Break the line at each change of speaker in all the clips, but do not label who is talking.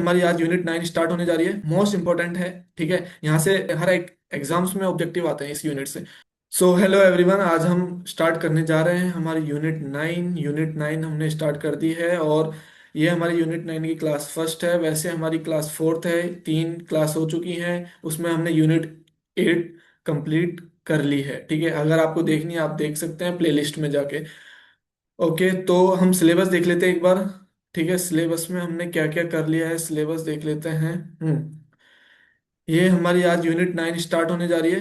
हमारी आज unit 9 start होने जा रही है। मोस्ट इंपॉर्टेंट है। ठीक है, यहाँ से हर एक एग्जाम्स में ऑब्जेक्टिव आते हैं इस यूनिट से। सो हेलो एवरीवन, आज हम स्टार्ट करने जा रहे हैं हमारी यूनिट 9 हमने स्टार्ट कर दी है। और ये हमारी यूनिट 9 की क्लास फर्स्ट है। वैसे हमारी क्लास फोर्थ है, 3 क्लास हो चुकी हैं। उसमें हमने यूनिट 8 कंप्लीट कर ली है। ठीक है, अगर आपको देखनी है आप देख सकते हैं प्लेलिस्ट में जाके। ओके, तो हम सिलेबस देख लेते हैं एक बार। ठीक है, सिलेबस में हमने क्या क्या कर लिया है सिलेबस देख लेते हैं। ये हमारी आज यूनिट 9 स्टार्ट होने जा रही है।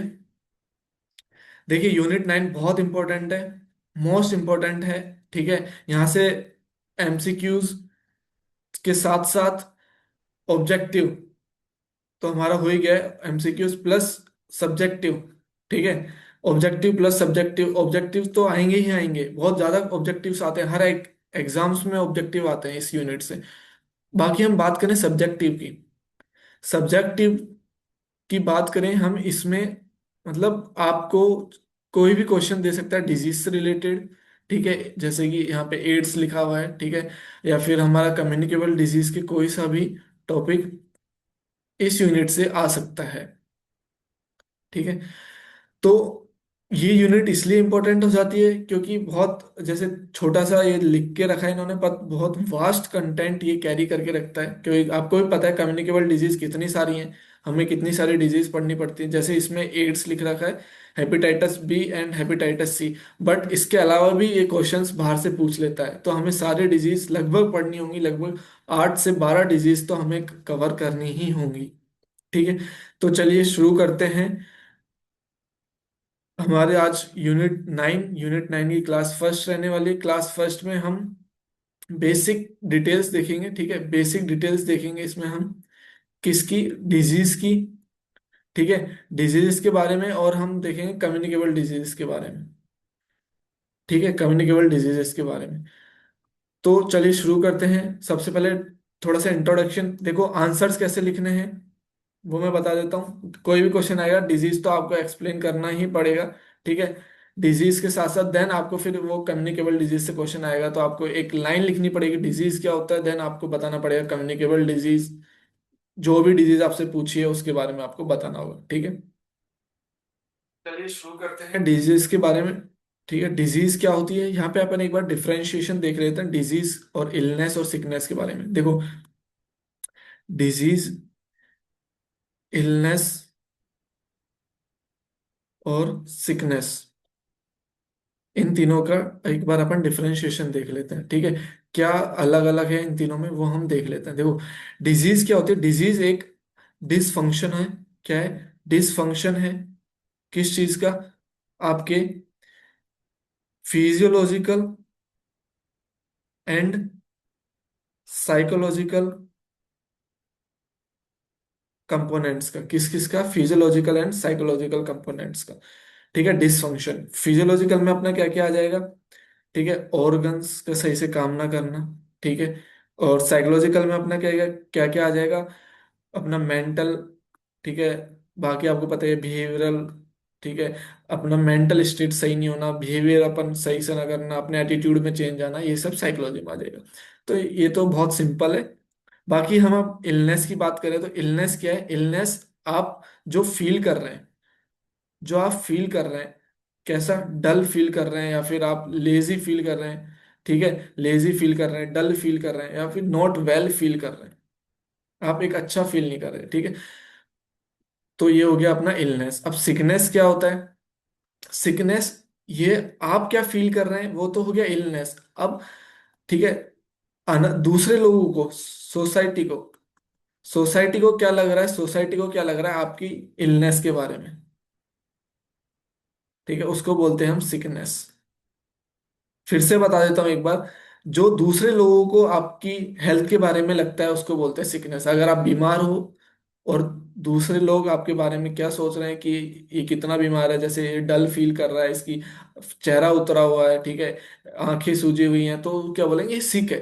देखिए, यूनिट 9 बहुत इंपॉर्टेंट है, मोस्ट इंपॉर्टेंट है। ठीक है, यहाँ से एमसीक्यूज के साथ साथ ऑब्जेक्टिव तो हमारा हो ही गया है, एमसीक्यूज प्लस सब्जेक्टिव। ठीक है, ऑब्जेक्टिव प्लस सब्जेक्टिव, ऑब्जेक्टिव तो आएंगे ही आएंगे, बहुत ज्यादा ऑब्जेक्टिव्स आते हैं, हर एक एग्जाम्स में ऑब्जेक्टिव आते हैं इस यूनिट से। बाकी हम बात करें सब्जेक्टिव की। सब्जेक्टिव की बात करें हम इसमें, मतलब आपको कोई भी क्वेश्चन दे सकता है डिजीज से रिलेटेड। ठीक है, जैसे कि यहाँ पे एड्स लिखा हुआ है। ठीक है, या फिर हमारा कम्युनिकेबल डिजीज के कोई सा भी टॉपिक इस यूनिट से आ सकता है। ठीक है, तो ये यूनिट इसलिए इंपॉर्टेंट हो जाती है क्योंकि बहुत जैसे छोटा सा ये लिख के रखा है इन्होंने, पर बहुत वास्ट कंटेंट ये कैरी करके रखता है। क्योंकि आपको भी पता है कम्युनिकेबल डिजीज कितनी सारी हैं, हमें कितनी सारी डिजीज पढ़नी पड़ती है। जैसे इसमें एड्स लिख रखा है, hepatitis B and hepatitis C, but इसके अलावा भी ये क्वेश्चंस बाहर से पूछ लेता है। तो हमें सारे डिजीज लगभग पढ़नी होंगी, लगभग 8 से 12 डिजीज तो हमें कवर करनी ही होंगी। ठीक है, तो चलिए शुरू करते हैं। हमारे आज यूनिट 9 की क्लास फर्स्ट रहने वाली है। क्लास फर्स्ट में हम बेसिक डिटेल्स देखेंगे। ठीक है, बेसिक डिटेल्स देखेंगे इसमें हम किसकी, डिजीज की। ठीक है, डिजीज के बारे में, और हम देखेंगे कम्युनिकेबल डिजीज के बारे में। ठीक है, कम्युनिकेबल डिजीजेस के बारे में। तो चलिए शुरू करते हैं। सबसे पहले थोड़ा सा इंट्रोडक्शन। देखो, आंसर्स कैसे लिखने हैं वो मैं बता देता हूँ। कोई भी क्वेश्चन आएगा डिजीज तो आपको एक्सप्लेन करना ही पड़ेगा। ठीक है, डिजीज के साथ साथ देन आपको फिर वो कम्युनिकेबल डिजीज से क्वेश्चन आएगा तो आपको एक लाइन लिखनी पड़ेगी डिजीज क्या होता है, देन आपको बताना पड़ेगा कम्युनिकेबल डिजीज। जो भी डिजीज आपसे पूछी है उसके बारे में आपको बताना होगा। ठीक है, चलिए शुरू करते हैं डिजीज के बारे में। ठीक है, डिजीज क्या होती है, यहाँ पे अपन एक बार डिफरेंशिएशन देख लेते हैं डिजीज और इलनेस और सिकनेस के बारे में। देखो, डिजीज, इलनेस और सिकनेस, इन तीनों का एक बार अपन डिफरेंशिएशन देख लेते हैं। ठीक है, क्या अलग अलग है इन तीनों में वो हम देख लेते हैं। देखो, डिजीज क्या होती है, डिजीज एक डिसफंक्शन है। क्या है, डिसफंक्शन है। किस चीज का, आपके फिजियोलॉजिकल एंड साइकोलॉजिकल कंपोनेंट्स का, किस किस का, फिजियोलॉजिकल एंड साइकोलॉजिकल कंपोनेंट्स का। ठीक है, डिसफंक्शन फिजियोलॉजिकल में अपना क्या क्या आ जाएगा। ठीक है, ऑर्गन्स का सही से काम ना करना। ठीक है, और साइकोलॉजिकल में अपना क्या क्या क्या आ जाएगा, अपना मेंटल। ठीक है, बाकी आपको पता है बिहेवियरल। ठीक है, अपना मेंटल स्टेट सही नहीं होना, बिहेवियर अपन सही से ना करना, अपने एटीट्यूड में चेंज आना, ये सब साइकोलॉजी में आ जाएगा। तो ये तो बहुत सिंपल है। बाकी हम अब इलनेस की बात करें तो इलनेस क्या है, इलनेस आप जो फील कर रहे हैं, जो आप फील कर रहे हैं, कैसा, डल फील कर रहे हैं या फिर आप लेजी फील कर रहे हैं। ठीक है, लेजी फील कर रहे हैं, डल फील कर रहे हैं, या फिर नॉट वेल फील कर रहे हैं, आप एक अच्छा फील नहीं कर रहे। ठीक है, तो ये हो गया अपना इलनेस। अब सिकनेस क्या होता है, सिकनेस ये आप क्या फील कर रहे हैं वो तो हो गया इलनेस। अब ठीक है, दूसरे लोगों को, सोसाइटी को क्या लग रहा है, सोसाइटी को क्या लग रहा है आपकी इलनेस के बारे में। ठीक है, उसको बोलते हैं हम सिकनेस। फिर से बता देता हूँ एक बार, जो दूसरे लोगों को आपकी हेल्थ के बारे में लगता है उसको बोलते हैं सिकनेस। अगर आप बीमार हो और दूसरे लोग आपके बारे में क्या सोच रहे हैं कि ये कितना बीमार है, जैसे ये डल फील कर रहा है, इसकी चेहरा उतरा हुआ है, ठीक है, आंखें सूजी हुई हैं, तो क्या बोलेंगे, ये सिक है।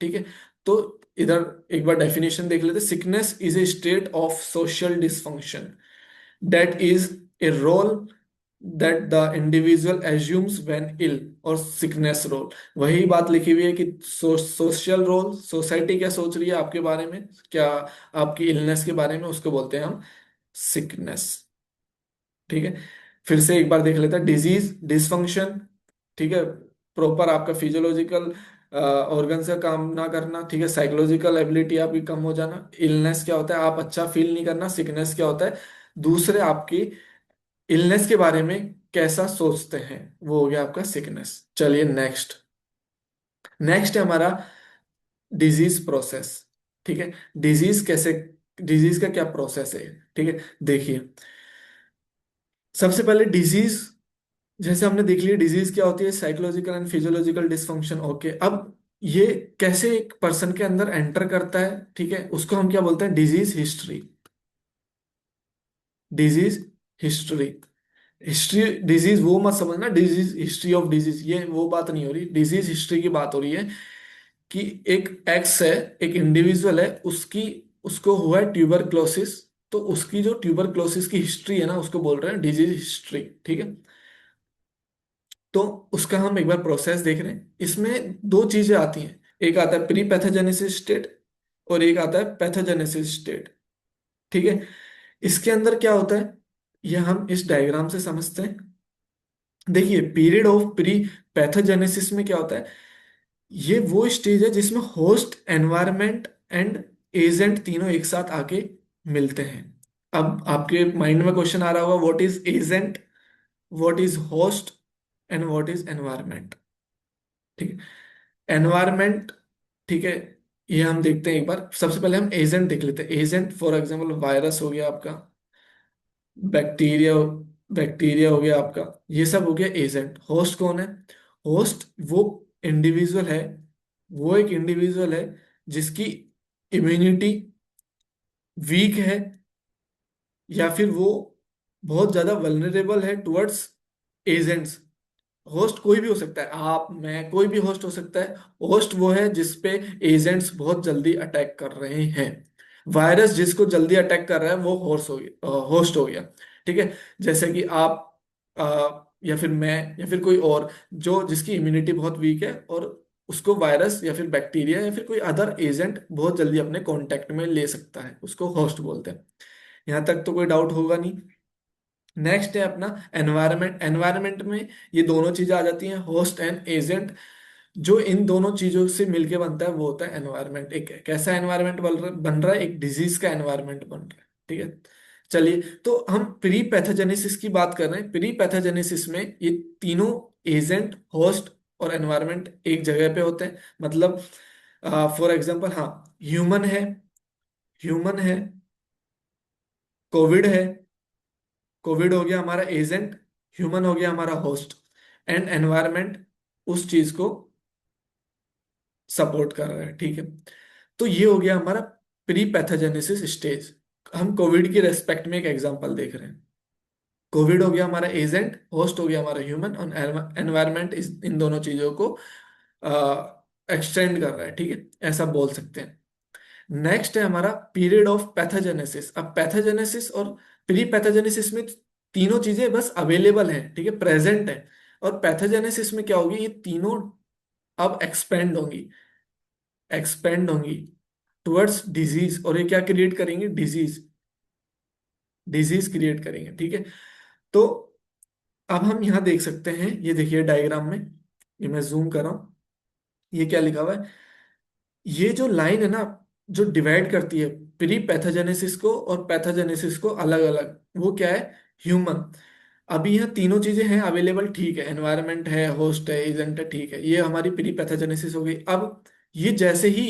ठीक है, तो इधर एक बार डेफिनेशन देख लेते, sickness is a state of social dysfunction that is a role that the individual assumes when ill, और सिकनेस रोल। वही बात लिखी हुई है कि सोशल रोल, सोसाइटी क्या सोच रही है आपके बारे में, क्या आपकी इलनेस के बारे में, उसको बोलते हैं हम सिकनेस। ठीक है, फिर से एक बार देख लेते हैं। डिजीज, डिसफंक्शन, ठीक है, प्रॉपर आपका फिजियोलॉजिकल ऑर्गन से काम ना करना, ठीक है, साइकोलॉजिकल एबिलिटी आपकी कम हो जाना। इलनेस क्या होता है, आप अच्छा फील नहीं करना। सिकनेस क्या होता है, दूसरे आपकी इलनेस के बारे में कैसा सोचते हैं, वो हो गया आपका सिकनेस। चलिए नेक्स्ट। नेक्स्ट है हमारा डिजीज प्रोसेस। ठीक है, डिजीज कैसे, डिजीज का क्या प्रोसेस है, ठीक है, देखिए। सबसे पहले डिजीज, जैसे हमने देख लिया डिजीज क्या होती है, psychological and physiological dysfunction. Okay, अब ये कैसे एक पर्सन के अंदर एंटर करता है, ठीक है, उसको हम क्या बोलते हैं, disease history. Disease history, history disease वो मत समझना, डिजीज हिस्ट्री ऑफ डिजीज, ये वो बात नहीं हो रही। डिजीज हिस्ट्री की बात हो रही है कि एक एक्स है, एक इंडिविजुअल है, उसकी, उसको हुआ है ट्यूबरक्लोसिस, तो उसकी जो ट्यूबरक्लोसिस की हिस्ट्री है ना, उसको बोल रहे हैं डिजीज हिस्ट्री। ठीक है, तो उसका हम एक बार प्रोसेस देख रहे हैं। इसमें दो चीजें आती हैं, एक आता है प्री पैथोजेनेसिस स्टेट और एक आता है पैथोजेनेसिस स्टेट। ठीक है, इसके अंदर क्या होता है, यह हम इस डायग्राम से समझते हैं। देखिए, पीरियड ऑफ प्री पैथोजेनेसिस में क्या होता है, ये वो स्टेज है जिसमें होस्ट, एनवायरनमेंट एंड एजेंट तीनों एक साथ आके मिलते हैं। अब आपके माइंड में क्वेश्चन आ रहा होगा, what is agent, what is host and what is environment. ठीक है, एनवायरनमेंट, ठीक है, ये हम देखते हैं एक बार। सबसे पहले हम एजेंट देख लेते हैं। एजेंट फॉर एग्जांपल वायरस हो गया आपका, बैक्टीरिया, बैक्टीरिया हो गया आपका, ये सब हो गया एजेंट। होस्ट कौन है, होस्ट वो इंडिविजुअल है, वो एक इंडिविजुअल है जिसकी इम्यूनिटी वीक है, या फिर वो बहुत ज्यादा वल्नरेबल है टुवर्ड्स एजेंट्स। होस्ट कोई भी हो सकता है, आप, मैं, कोई भी होस्ट हो सकता है। होस्ट वो है जिसपे एजेंट्स बहुत जल्दी अटैक कर रहे हैं। वायरस जिसको जल्दी अटैक कर रहा है वो होस्ट हो गया, होस्ट हो गया। ठीक है, जैसे कि आप, या फिर मैं, या फिर कोई और जो जिसकी इम्यूनिटी बहुत वीक है, और उसको वायरस या फिर बैक्टीरिया या फिर कोई अदर एजेंट बहुत जल्दी अपने कांटेक्ट में ले सकता है, उसको होस्ट बोलते हैं। यहाँ तक तो कोई डाउट होगा नहीं। नेक्स्ट है अपना एनवायरनमेंट। एनवायरनमेंट में ये दोनों चीजें आ जाती हैं, होस्ट एंड एजेंट। जो इन दोनों चीजों से मिलके बनता है वो होता है एनवायरनमेंट। एक कैसा एनवायरनमेंट बन रहा है, एक डिजीज का एनवायरनमेंट बन रहा है। ठीक है, चलिए, तो हम प्री पैथोजेनेसिस की बात कर रहे हैं। प्री पैथोजेनेसिस में ये तीनों एजेंट, होस्ट और एनवायरनमेंट एक जगह पे होते हैं। मतलब फॉर एग्जांपल, हाँ, ह्यूमन है, ह्यूमन है, कोविड है, कोविड हो गया हमारा एजेंट, ह्यूमन हो गया हमारा होस्ट, एंड एनवायरनमेंट उस चीज को सपोर्ट कर रहा है। ठीक है, तो ये हो गया हमारा प्री पैथोजेनेसिस स्टेज। हम कोविड की रेस्पेक्ट में एक एग्जांपल देख रहे हैं। कोविड हो गया हमारा एजेंट, होस्ट हो गया हमारा ह्यूमन, और एनवायरनमेंट इस इन दोनों चीजों को एक्सटेंड कर रहा है। ठीक है, ऐसा बोल सकते हैं। नेक्स्ट है हमारा पीरियड ऑफ पैथोजेनेसिस। अब पैथोजेनेसिस और प्री पैथोजेनेसिस में तीनों चीजें बस अवेलेबल हैं, ठीक है, प्रेजेंट है। और पैथोजेनेसिस में क्या होगी, ये तीनों अब एक्सपेंड होंगी, एक्सपेंड होंगी टुवर्ड्स डिजीज, और ये क्या क्रिएट करेंगे, डिजीज, डिजीज क्रिएट करेंगे। ठीक है, तो अब हम यहाँ देख सकते हैं, ये देखिए डायग्राम में, ये मैं जूम कर रहा हूँ, ये क्या लिखा हुआ है, ये जो लाइन है ना, जो डिवाइड करती है प्री पैथोजेनेसिस को और पैथोजेनेसिस को अलग अलग, वो क्या है, ह्यूमन। अभी यहाँ तीनों चीजें हैं अवेलेबल, ठीक है, एनवायरनमेंट है, होस्ट है, एजेंट है, ठीक है, ये हमारी प्री पैथोजेनेसिस हो गई। अब ये जैसे ही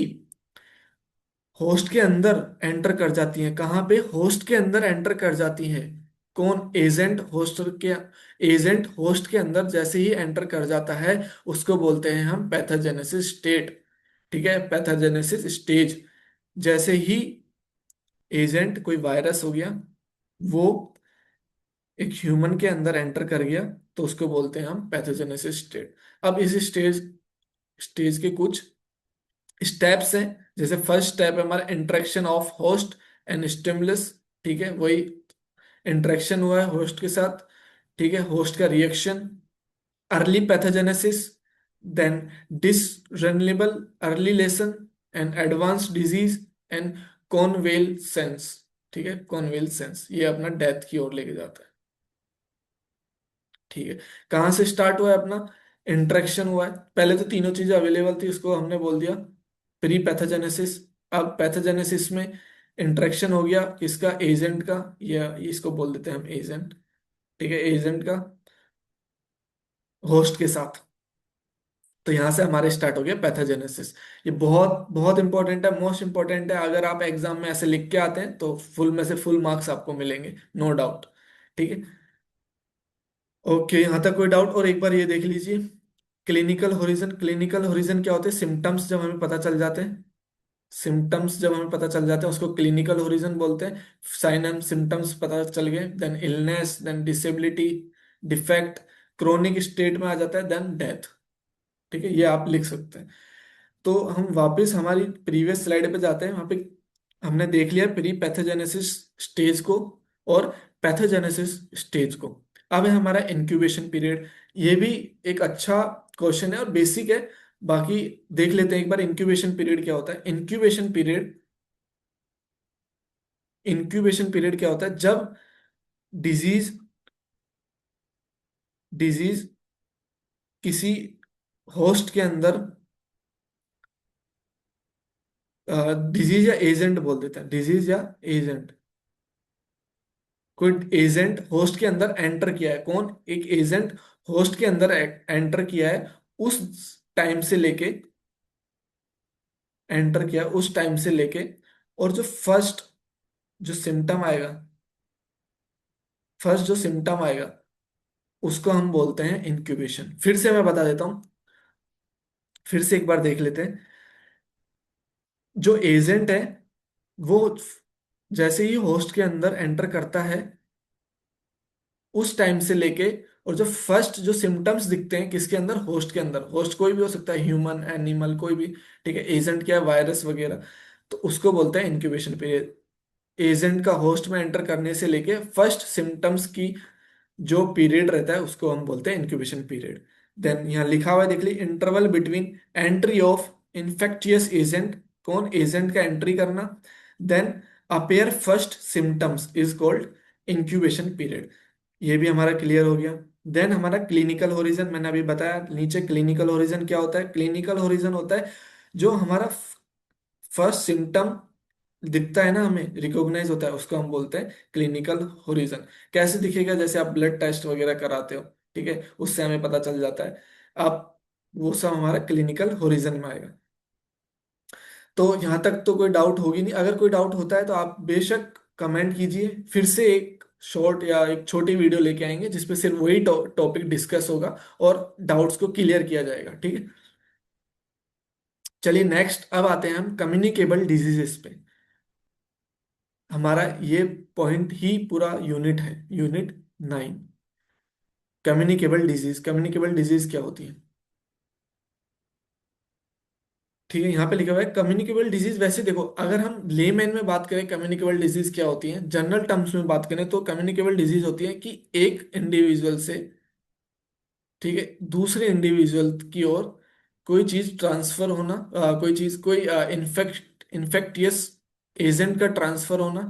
होस्ट के अंदर एंटर कर जाती हैं, कहाँ पे, होस्ट के अंदर एंटर कर जाती हैं। कौन, एजेंट होस्ट के, एजेंट होस्ट के अंदर जैसे ही एंटर कर जाता है, उसको बोलते हैं हम पैथोजेनेसिस स्टेट। ठीक है, पैथोजेनेसिस स्टेज। जैसे ही एजेंट, कोई वायरस हो गया, वो एक ह्यूमन के अंदर एंटर कर गया, तो उसको बोलते हैं हम पैथोजेनेसिस स्टेट। अब इस स्टेज, स्टेज के कुछ स्टेप्स हैं। जैसे फर्स्ट स्टेप है हमारा interaction of host and stimulus. ठीक है, वही इंटरेक्शन हुआ है होस्ट के साथ, ठीक है, होस्ट का reaction, early pathogenesis, then discernible early lesion, and advance disease, and convalescence. ठीक है, कॉन्वेलसेंस ये अपना डेथ की ओर लेके जाता है। ठीक है, कहाँ से स्टार्ट हुआ है अपना? इंट्रैक्शन हुआ है, पहले तो तीनों चीजें अवेलेबल थी, उसको हमने बोल दिया प्री पैथोजेनेसिस। अब पैथोजेनेसिस में इंट्रैक्शन हो गया किसका? एजेंट का, या इसको बोल देते हैं हम एजेंट। ठीक है, एजेंट का होस्ट के साथ। तो यहां से हमारे स्टार्ट हो गया पैथोजेनेसिस। ये बहुत बहुत इंपॉर्टेंट है, मोस्ट इंपॉर्टेंट है। अगर आप एग्जाम में ऐसे लिख के आते हैं तो फुल में से फुल मार्क्स आपको मिलेंगे, नो डाउट। ठीक है, ओके, यहां तक कोई डाउट? और एक बार ये देख लीजिए, क्लिनिकल होरिजन। क्लिनिकल होरिजन क्या होते हैं? सिम्टम्स जब हमें पता चल जाते हैं, सिम्टम्स जब हमें पता चल जाते हैं उसको क्लिनिकल होरिजन बोलते हैं। साइन एंड सिम्टम्स पता चल गए, then illness, then disability, defect, chronic state में आ जाता है, देन डेथ। ठीक है, ये आप लिख सकते हैं। तो हम वापस हमारी प्रीवियस स्लाइड पे जाते हैं। वहां पे हमने देख लिया प्री पैथोजेनेसिस स्टेज को और पैथोजेनेसिस स्टेज को। अब है हमारा इंक्यूबेशन पीरियड। ये भी एक अच्छा क्वेश्चन है और बेसिक है। बाकी देख लेते हैं एक बार, इंक्यूबेशन पीरियड क्या होता है। इंक्यूबेशन पीरियड क्या होता है? जब डिजीज डिजीज किसी होस्ट के अंदर, डिजीज या एजेंट बोल देते हैं, डिजीज या एजेंट, कोई एजेंट होस्ट के अंदर एंटर किया है। कौन? एक एजेंट होस्ट के अंदर एंटर किया है, उस टाइम से लेके, एंटर किया उस टाइम से लेके, और जो फर्स्ट जो सिम्टम आएगा, फर्स्ट जो सिम्टम आएगा उसको हम बोलते हैं इंक्यूबेशन। फिर से मैं बता देता हूं, फिर से एक बार देख लेते हैं। जो एजेंट है वो जैसे ही होस्ट के अंदर एंटर करता है उस टाइम से लेके, और जो फर्स्ट जो सिम्टम्स दिखते हैं किसके अंदर? होस्ट के अंदर। होस्ट कोई भी हो सकता है, ह्यूमन, एनिमल, कोई भी। ठीक है, एजेंट क्या है? वायरस वगैरह। तो उसको बोलते हैं इंक्यूबेशन पीरियड। एजेंट का होस्ट में एंटर करने से लेके फर्स्ट सिम्टम्स की जो पीरियड रहता है उसको हम बोलते हैं इंक्यूबेशन पीरियड। देन यहाँ लिखा हुआ है, देख ली, interval between entry of infectious agent, कौन? एजेंट का एंट्री करना, then appear first symptoms is called incubation period. ये भी हमारा क्लियर हो गया। देन हमारा क्लिनिकल होरिजन, मैंने अभी बताया नीचे। क्लिनिकल होरिजन क्या होता है? क्लिनिकल होरिजन होता है जो हमारा फर्स्ट सिम्टम दिखता है ना, हमें रिकॉग्नाइज होता है, उसको हम बोलते हैं क्लिनिकल होरिजन। कैसे दिखेगा? जैसे आप ब्लड टेस्ट वगैरह कराते हो, ठीक है, उससे हमें पता चल जाता है। आप वो सब हमारा क्लिनिकल होरिजन में आएगा। तो यहाँ तक तो कोई डाउट होगी नहीं। अगर कोई डाउट होता है तो आप बेशक कमेंट कीजिए, फिर से एक शॉर्ट या एक छोटी वीडियो लेके आएंगे जिसपे सिर्फ वही टॉपिक डिस्कस होगा और डाउट्स को क्लियर किया जाएगा। ठीक है, चलिए नेक्स्ट अब आते हैं हम कम्युनिकेबल डिजीजेस पे। हमारा ये पॉइंट ही पूरा यूनिट है, unit 9। Communicable disease, communicable disease क्या होती है? ठीक है, यहाँ पे लिखा हुआ है कम्युनिकेबल डिजीज। वैसे देखो, अगर हम लेमैन में बात करें कम्युनिकेबल डिजीज क्या होती है, जनरल टर्म्स में बात करें तो कम्युनिकेबल डिजीज होती है कि एक इंडिविजुअल से, ठीक है, दूसरे इंडिविजुअल की ओर कोई चीज ट्रांसफर होना, कोई चीज, कोई इन्फेक्टियस एजेंट का ट्रांसफर होना।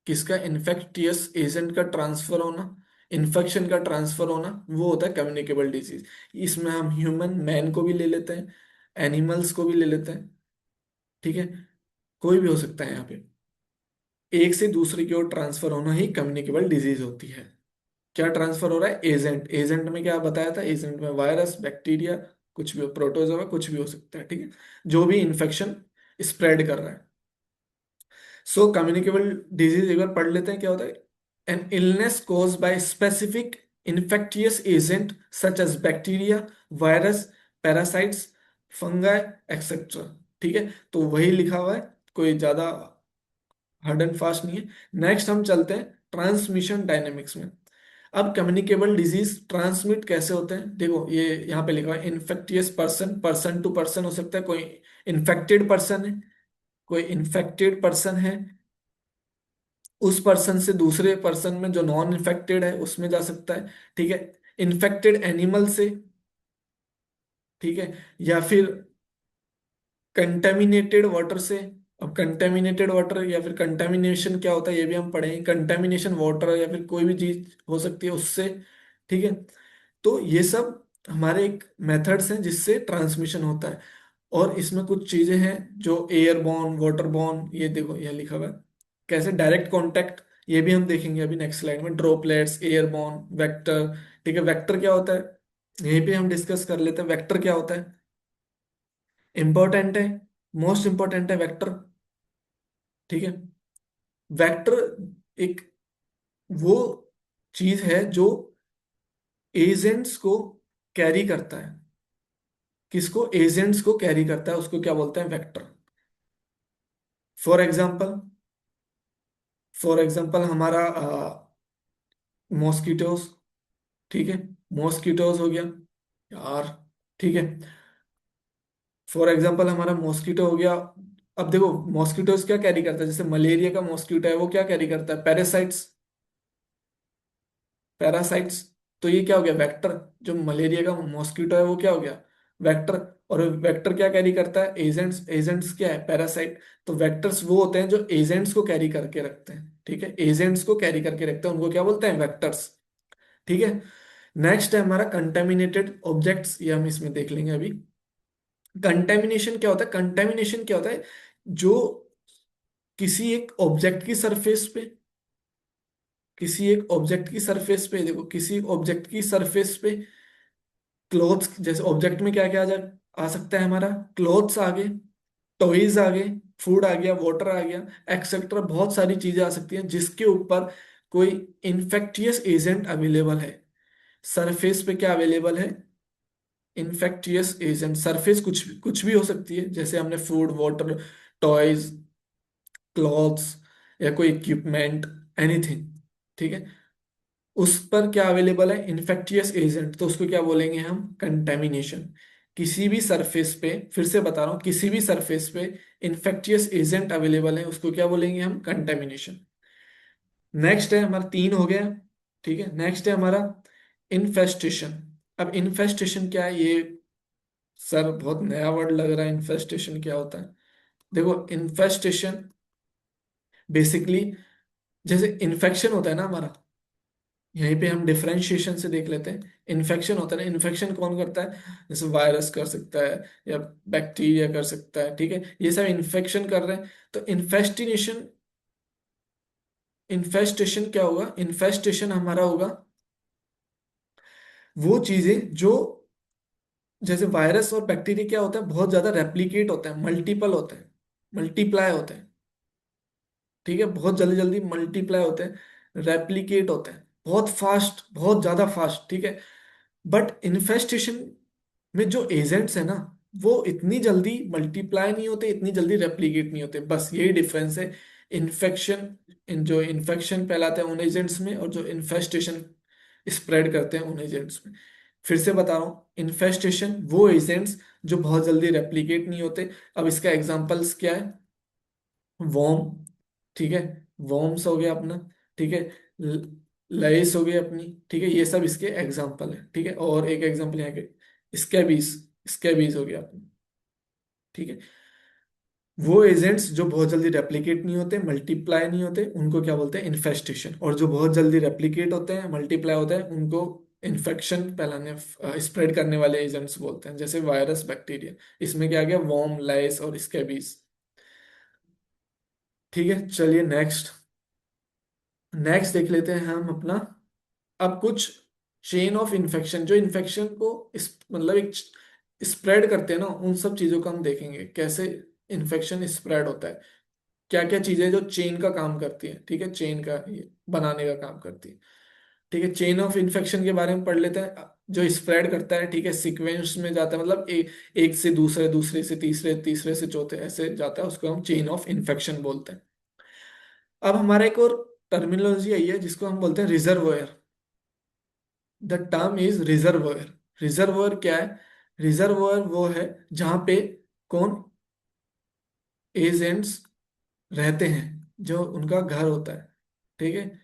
किसका? इन्फेक्टियस एजेंट का ट्रांसफर होना, इन्फेक्शन का ट्रांसफर होना, वो होता है कम्युनिकेबल डिजीज। इसमें हम ह्यूमन मैन को भी ले लेते हैं, एनिमल्स को भी ले लेते हैं। ठीक है, कोई भी हो सकता है यहाँ पे। एक से दूसरे की ओर ट्रांसफर होना ही कम्युनिकेबल डिजीज होती है। क्या ट्रांसफर हो रहा है? एजेंट। एजेंट में क्या बताया था? एजेंट में वायरस, बैक्टीरिया, कुछ भी, प्रोटोजोआ, कुछ भी हो सकता है। ठीक है, जो भी इंफेक्शन स्प्रेड कर रहा है। सो कम्युनिकेबल डिजीज एक बार पढ़ लेते हैं क्या होता है। An illness cause by specific infectious agent such as bacteria, virus, parasites, fungi, etcetera. ठीक है, तो वही लिखा हुआ है, कोई ज्यादा हार्ड एंड फास्ट नहीं है। नेक्स्ट हम चलते हैं ट्रांसमिशन डायनेमिक्स में। अब कम्युनिकेबल डिजीज ट्रांसमिट कैसे होते हैं? देखो, ये यहाँ पे लिखा हुआ है infectious person, person to person हो सकता है, कोई इन्फेक्टेड पर्सन है, कोई इन्फेक्टेड पर्सन है, उस पर्सन से दूसरे पर्सन में जो नॉन इन्फेक्टेड है उसमें जा सकता है, ठीक है। इन्फेक्टेड एनिमल से, ठीक है, या फिर कंटेमिनेटेड वाटर से। अब कंटेमिनेटेड वाटर या फिर कंटेमिनेशन क्या होता है ये भी हम पढ़ेंगे। कंटेमिनेशन वाटर या फिर कोई भी चीज हो सकती है उससे, ठीक है। तो ये सब हमारे एक मेथड्स हैं जिससे ट्रांसमिशन होता है। और इसमें कुछ चीजें हैं जो एयरबॉर्न, वाटरबॉर्न, ये देखो ये लिखा हुआ है कैसे डायरेक्ट कांटेक्ट, ये भी हम देखेंगे अभी नेक्स्ट स्लाइड में। ड्रॉपलेट्स, एयरबॉर्न, वेक्टर, ठीक है। वेक्टर क्या होता है यहीं पे हम डिस्कस कर लेते हैं। वेक्टर क्या होता है, इंपॉर्टेंट है, मोस्ट इंपॉर्टेंट है वेक्टर, ठीक है। वेक्टर एक वो चीज है जो एजेंट्स को कैरी करता है। किसको, एजेंट्स को कैरी करता है, उसको क्या बोलते हैं, vector. For example, for example हमारा मॉस्किटोस, ठीक है। मॉस्किटोस हो गया यार, ठीक है। फॉर एग्जाम्पल हमारा मॉस्किटो हो गया। अब देखो मॉस्किटोस क्या कैरी करता है, जैसे मलेरिया का मॉस्किटो है वो क्या कैरी करता है, पैरासाइट्स, पैरासाइट्स। तो ये क्या हो गया, वेक्टर। जो मलेरिया का मॉस्किटो है वो क्या हो गया, वेक्टर। और वेक्टर क्या कैरी करता है, एजेंट्स। एजेंट्स क्या है, पैरासाइट। तो वेक्टर्स वो होते हैं जो एजेंट्स को कैरी करके रखते हैं, ठीक है। एजेंट्स को कैरी करके रखते हैं उनको क्या बोलते हैं, वेक्टर्स, ठीक है। नेक्स्ट है हमारा कंटेमिनेटेड ऑब्जेक्ट्स, ये हम इसमें देख लेंगे अभी। कंटेमिनेशन क्या होता है, कंटेमिनेशन क्या होता है, जो किसी एक ऑब्जेक्ट की सरफेस पे, किसी एक ऑब्जेक्ट की सरफेस पे, देखो किसी एक ऑब्जेक्ट की सरफेस पे क्लोथ्स, जैसे ऑब्जेक्ट में क्या क्या आ सकता है हमारा, क्लोथ्स आ गए, टॉयज आ गए, फूड आ गया, वाटर आ गया, एक्सेट्रा। बहुत सारी चीजें आ सकती हैं जिसके ऊपर कोई इन्फेक्टियस एजेंट अवेलेबल है। सरफेस पे क्या अवेलेबल है, इन्फेक्टियस एजेंट। सरफेस कुछ भी हो सकती है, जैसे हमने फूड, वाटर, टॉयज, क्लॉथ्स, या कोई इक्विपमेंट, एनीथिंग, ठीक है। उस पर क्या अवेलेबल है, इन्फेक्टियस एजेंट, तो उसको क्या बोलेंगे हम, कंटेमिनेशन। किसी भी सरफेस पे, फिर से बता रहा हूं, किसी भी सरफेस पे इन्फेक्टियस एजेंट अवेलेबल है उसको क्या बोलेंगे हम, कंटेमिनेशन। नेक्स्ट है हमारा, तीन हो गया, ठीक है। नेक्स्ट है हमारा इन्फेस्टेशन। अब इन्फेस्टेशन क्या है, ये सर बहुत नया वर्ड लग रहा है, इन्फेस्टेशन क्या होता है। देखो इन्फेस्टेशन बेसिकली, जैसे इन्फेक्शन होता है ना हमारा, यहीं पे हम डिफरेंशिएशन से देख लेते हैं। इन्फेक्शन होता है ना, इन्फेक्शन कौन करता है, जैसे वायरस कर सकता है या बैक्टीरिया कर सकता है, ठीक है। ये सब इन्फेक्शन कर रहे हैं। तो इन्फेस्टिनेशन, इन्फेस्टेशन क्या होगा, इन्फेस्टेशन हमारा होगा वो चीजें जो, जैसे वायरस और बैक्टीरिया क्या होता है, बहुत ज्यादा रेप्लिकेट होता है, मल्टीपल होते हैं, मल्टीप्लाई होते हैं, ठीक है। बहुत जल्दी जल्दी मल्टीप्लाई होते हैं, रेप्लिकेट होते हैं, बहुत फास्ट, बहुत ज्यादा फास्ट, ठीक है। बट इन्फेस्टेशन में जो एजेंट्स है ना, वो इतनी जल्दी मल्टीप्लाई नहीं होते, इतनी जल्दी रेप्लिकेट नहीं होते, बस यही डिफरेंस है। इन्फेक्शन, इन जो इन्फेक्शन फैलाते हैं उन एजेंट्स में, और जो इन्फेस्टेशन स्प्रेड करते हैं उन एजेंट्स में। फिर से बता रहा हूँ, इन्फेस्टेशन वो एजेंट्स जो बहुत जल्दी रेप्लिकेट नहीं होते। अब इसका एग्जांपल्स क्या है, वॉर्म, ठीक है, वॉर्म्स हो गया अपना, ठीक है। लइस हो गई अपनी, ठीक है। ये सब इसके एग्जांपल है, ठीक है। और एक एग्जांपल यहाँ के स्कैबीज, स्कैबीज हो गया अपनी, ठीक है। वो एजेंट्स जो बहुत जल्दी रेप्लिकेट नहीं होते, मल्टीप्लाई नहीं होते, उनको क्या बोलते हैं, इन्फेस्टेशन। और जो बहुत जल्दी रेप्लिकेट होते हैं, मल्टीप्लाई होते हैं, उनको इन्फेक्शन फैलाने, स्प्रेड करने वाले एजेंट्स बोलते हैं, जैसे वायरस, बैक्टीरिया। इसमें क्या आ गया, वॉर्म, लाइस और स्कैबीज, ठीक है। चलिए नेक्स्ट, नेक्स्ट देख लेते हैं हम अपना। अब कुछ चेन ऑफ इन्फेक्शन, जो इन्फेक्शन को मतलब एक स्प्रेड करते हैं ना, उन सब चीजों को हम देखेंगे कैसे इन्फेक्शन स्प्रेड होता है। क्या क्या चीजें जो चेन का काम करती है, ठीक है, चेन का ये बनाने का काम करती है, ठीक है। चेन ऑफ इन्फेक्शन के बारे में पढ़ लेते हैं। जो स्प्रेड करता है, ठीक है, सीक्वेंस में जाता है, मतलब एक से दूसरे, दूसरे से तीसरे, तीसरे से चौथे, ऐसे जाता है, उसको हम चेन ऑफ इन्फेक्शन बोलते हैं। अब हमारा एक और टर्मिनोलॉजी आई है जिसको हम बोलते हैं reservoir. The term is reservoir. Reservoir क्या है, रिजर्वोयर वो है जहां पे कौन, एजेंट्स रहते हैं, जो उनका घर होता है, ठीक है,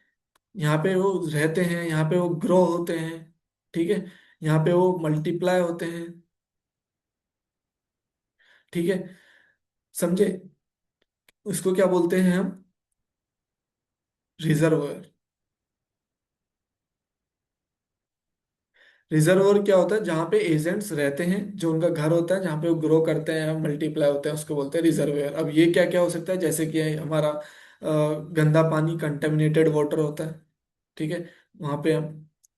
यहाँ पे वो रहते हैं, यहाँ पे वो ग्रो होते हैं, ठीक है, यहाँ पे वो मल्टीप्लाई होते हैं, ठीक है, समझे? उसको क्या बोलते हैं हम? रिजर्वोयर। रिजर्वोयर क्या होता है? जहाँ पे एजेंट्स रहते हैं, जो उनका घर होता है, जहाँ पे वो ग्रो करते हैं, मल्टीप्लाई होते हैं, उसको बोलते हैं रिजर्वोयर। अब ये क्या क्या हो सकता है? जैसे कि हमारा गंदा पानी, कंटेमिनेटेड वाटर होता है, ठीक है, वहाँ पे हम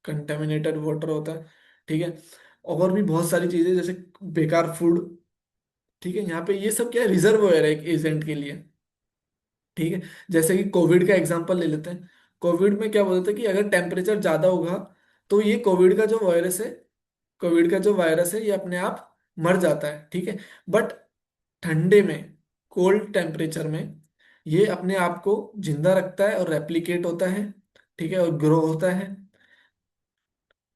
कंटेमिनेटेड वाटर होता है, ठीक है, और भी बहुत सारी चीजें जैसे बेकार फूड, ठीक है, यहाँ पे ये सब क्या है? रिजर्वोयर है एक एजेंट के लिए, ठीक है। जैसे कि कोविड का एग्जांपल ले लेते हैं। कोविड में क्या बोलते हैं कि अगर टेम्परेचर ज्यादा होगा तो ये कोविड का जो वायरस है, कोविड का जो वायरस है ये अपने आप मर जाता है, ठीक है। बट ठंडे में, कोल्ड टेम्परेचर में ये अपने आप को जिंदा रखता है और रेप्लिकेट होता है, ठीक है, और ग्रो होता है।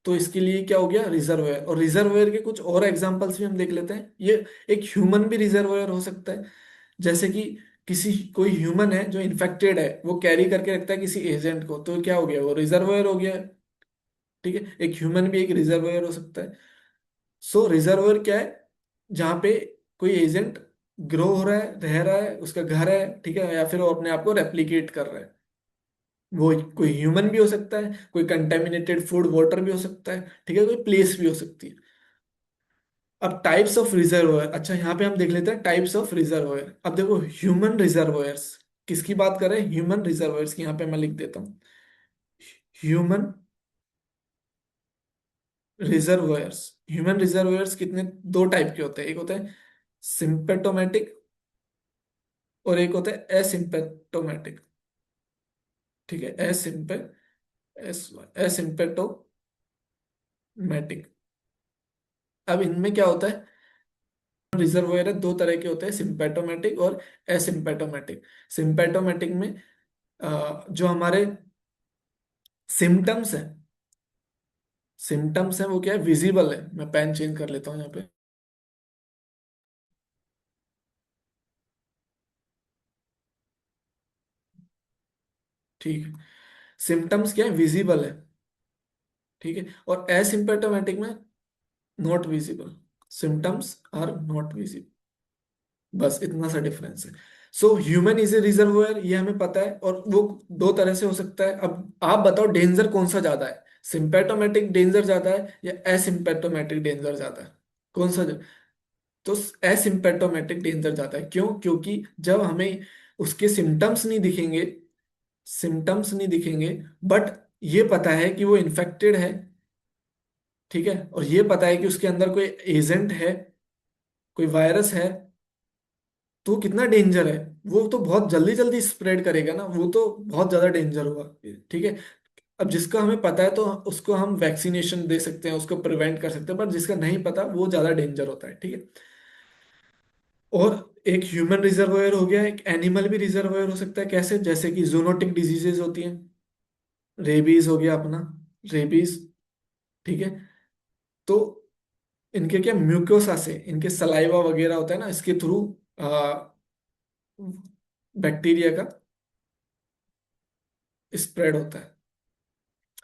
तो इसके लिए क्या हो गया? रिजर्वोयर। और रिजर्वोयर के कुछ और एग्जांपल्स भी हम देख लेते हैं। ये एक ह्यूमन भी रिजर्वोयर हो सकता है। जैसे कि किसी कोई ह्यूमन है जो इन्फेक्टेड है, वो कैरी करके रखता है किसी एजेंट को, तो क्या हो गया? वो रिजर्वोयर हो गया, ठीक है। एक ह्यूमन भी एक रिजर्वोयर हो सकता है। सो रिजर्वोयर क्या है? जहाँ पे कोई एजेंट ग्रो हो रहा है, रह रहा है, उसका घर है, ठीक है, या फिर वो अपने आप को रेप्लिकेट कर रहा है। वो कोई ह्यूमन भी हो सकता है, कोई कंटेमिनेटेड फूड वाटर भी हो सकता है, ठीक है, कोई प्लेस भी हो सकती है। अब टाइप्स ऑफ रिजर्वोयर, अच्छा यहाँ पे हम देख लेते हैं टाइप्स ऑफ रिजर्वोयर। अब देखो, ह्यूमन रिजर्वोयर्स, किसकी बात कर रहे हैं? ह्यूमन रिजर्वोयर्स की। यहाँ पे मैं लिख देता हूँ, ह्यूमन रिजर्वोयर्स। ह्यूमन रिजर्वोयर्स कितने, दो टाइप के होते हैं। एक होता है सिंपेटोमेटिक और एक होता है एसिम्पेटोमेटिक, ठीक है, एसिम्पेटोमेटिक। अब इनमें क्या होता है? रिजर्वोयर है, दो तरह के होते हैं, सिंपेटोमेटिक और एसिम्पेटोमेटिक। सिंपेटोमेटिक में जो हमारे सिम्टम्स हैं, सिम्टम्स हैं वो क्या है? विजिबल है। मैं पेन चेंज कर लेता हूँ यहाँ पे, ठीक है। सिम्टम्स क्या है? विजिबल है, ठीक है। और एसिम्पेटोमेटिक में not visible, symptoms are not visible. बस इतना सा डिफरेंस है। So human is a reservoir, ये हमें पता है। और वो दो तरह से हो सकता है। अब आप बताओ डेंजर कौन सा ज्यादा है? सिंपेटोमेटिक डेंजर ज्यादा है या एसिम्पेटोमेटिक डेंजर ज्यादा है? कौन सा? तो एसिम्पेटोमेटिक डेंजर ज्यादा है। क्यों? क्योंकि जब हमें उसके सिम्टम्स नहीं दिखेंगे, सिम्टम्स नहीं दिखेंगे, बट ये पता है कि वो इन्फेक्टेड है, ठीक है, और ये पता है कि उसके अंदर कोई एजेंट है, कोई वायरस है, तो कितना डेंजर है। वो तो बहुत जल्दी जल्दी स्प्रेड करेगा ना, वो तो बहुत ज्यादा डेंजर होगा, ठीक है। अब जिसका हमें पता है तो उसको हम वैक्सीनेशन दे सकते हैं, उसको प्रिवेंट कर सकते हैं, पर जिसका नहीं पता वो ज्यादा डेंजर होता है, ठीक है। और एक ह्यूमन रिजर्वोयर हो गया, एक एनिमल भी रिजर्वोयर हो सकता है। कैसे? जैसे कि जूनोटिक डिजीजेज होती हैं, रेबीज हो गया अपना, रेबीज, ठीक है। तो इनके क्या, म्यूकोसा से, इनके सलाइवा वगैरह होता है ना, इसके थ्रू बैक्टीरिया का स्प्रेड होता है,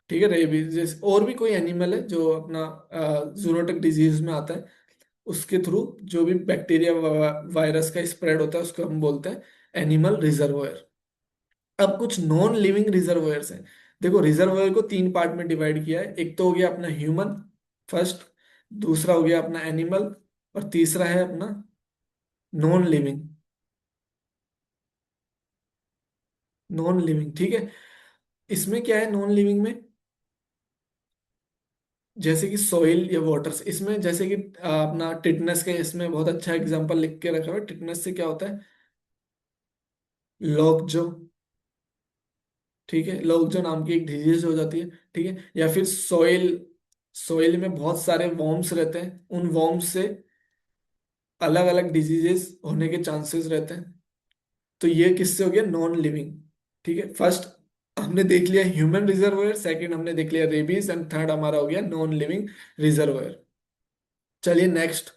ठीक है, रेबीज जैसे। और भी कोई एनिमल है जो अपना जूनोटिक डिजीज में आता है, उसके थ्रू जो भी बैक्टीरिया वायरस का स्प्रेड होता है, उसको हम बोलते हैं एनिमल रिजर्वोयर। अब कुछ नॉन लिविंग रिजर्वोयर्स हैं। देखो, रिजर्वोयर को तीन पार्ट में डिवाइड किया है। एक तो हो गया अपना ह्यूमन, फर्स्ट, दूसरा हो गया अपना एनिमल, और तीसरा है अपना नॉन लिविंग। नॉन लिविंग, ठीक है। इसमें क्या है नॉन लिविंग में? जैसे कि सॉइल या वाटर्स, इसमें जैसे कि अपना टिटनेस का इसमें बहुत अच्छा एग्जांपल लिख के रखा हुआ है। टिटनेस से क्या होता है? लॉक जो, ठीक है, लॉक जो नाम की एक डिजीज हो जाती है, ठीक है। या फिर सॉइल, सॉइल में बहुत सारे वॉर्म्स रहते हैं, उन वॉर्म्स से अलग अलग डिजीजेस होने के चांसेस रहते हैं। तो ये किससे हो गया? नॉन लिविंग, ठीक है। फर्स्ट हमने देख लिया ह्यूमन रिजर्वोयर, सेकंड हमने देख लिया रेबीज, एंड थर्ड हमारा हो गया नॉन लिविंग रिजर्वोयर। चलिए नेक्स्ट।